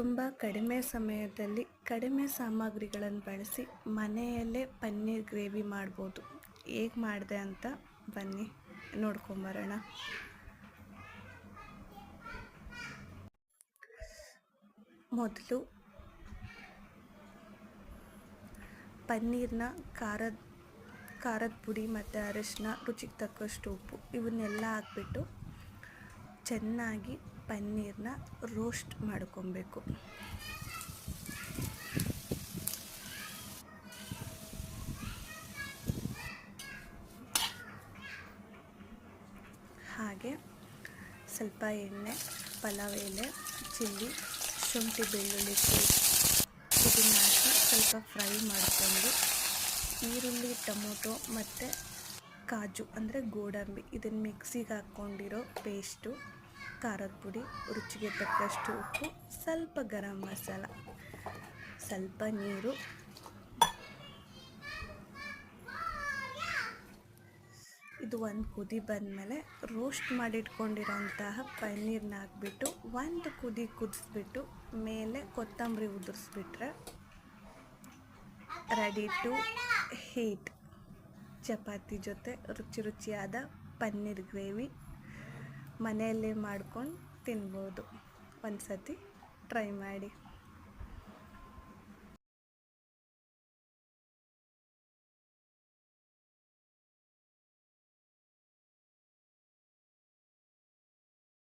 ತುಂಬ ಕಡಿಮೆ ಸಮಯದಲ್ಲಿ ಕಡಿಮೆ ಸಾಮಗ್ರಿಗಳನ್ನು ಬಳಸಿ ಮನೆಯಲ್ಲೇ ಪನ್ನೀರ್ ಗ್ರೇವಿ ಮಾಡ್ಬೋದು. ಹೇಗೆ ಮಾಡಿದೆ ಅಂತ ಬನ್ನಿ ನೋಡ್ಕೊಂಬರೋಣ. ಮೊದಲು ಪನ್ನೀರ್ನ ಖಾರದ ಪುಡಿ ಮತ್ತು ಅರಿಶಿನ, ರುಚಿಗೆ ತಕ್ಕಷ್ಟು ಉಪ್ಪು ಇವನ್ನೆಲ್ಲ ಹಾಕ್ಬಿಟ್ಟು ಚೆನ್ನಾಗಿ ಪನ್ನೀರ್ನ ರೋಸ್ಟ್ ಮಾಡ್ಕೊಬೇಕು. ಹಾಗೆ ಸ್ವಲ್ಪ ಎಣ್ಣೆ, ಪಲಾವ್ ಎಲೆ, ಚಿಲ್ಲಿ, ಶುಂಠಿ ಬೆಳ್ಳುಳ್ಳಿ ಪೇಸ್ಟ್ ಇದನ್ನ ಹಾಕಿ ಸ್ವಲ್ಪ ಫ್ರೈ ಮಾಡಿಕೊಂಡು ಈರುಳ್ಳಿ, ಟೊಮೊಟೊ ಮತ್ತು ಕಾಜು ಅಂದರೆ ಗೋಡಂಬಿ ಇದನ್ನು ಮಿಕ್ಸಿಗೆ ಹಾಕ್ಕೊಂಡಿರೋ ಪೇಸ್ಟು, ಖಾರದ ಪುಡಿ, ರುಚಿಗೆ ತಕ್ಕಷ್ಟು ಉಪ್ಪು, ಸ್ವಲ್ಪ ಗರಂ ಮಸಾಲ, ಸ್ವಲ್ಪ ನೀರು, ಇದು ಒಂದು ಕುದಿ ಬಂದಮೇಲೆ ರೋಸ್ಟ್ ಮಾಡಿಟ್ಕೊಂಡಿರೋಂತಹ ಪನ್ನೀರ್ನ ಹಾಕ್ಬಿಟ್ಟು ಒಂದು ಕುದಿ ಕುದಿಸ್ಬಿಟ್ಟು ಮೇಲೆ ಕೊತ್ತಂಬರಿ ಉದುರಿಸ್ಬಿಟ್ರೆ ರೆಡಿ ಟು ಹೀಟ್. ಚಪಾತಿ ಜೊತೆ ರುಚಿಯಾದ ಪನ್ನೀರ್ ಗ್ರೇವಿ ಮನೆಯಲ್ಲೇ ಮಾಡ್ಕೊಂಡು ತಿನ್ಬೋದು. ಒಂದು ಸತಿ ಟ್ರೈ ಮಾಡಿ.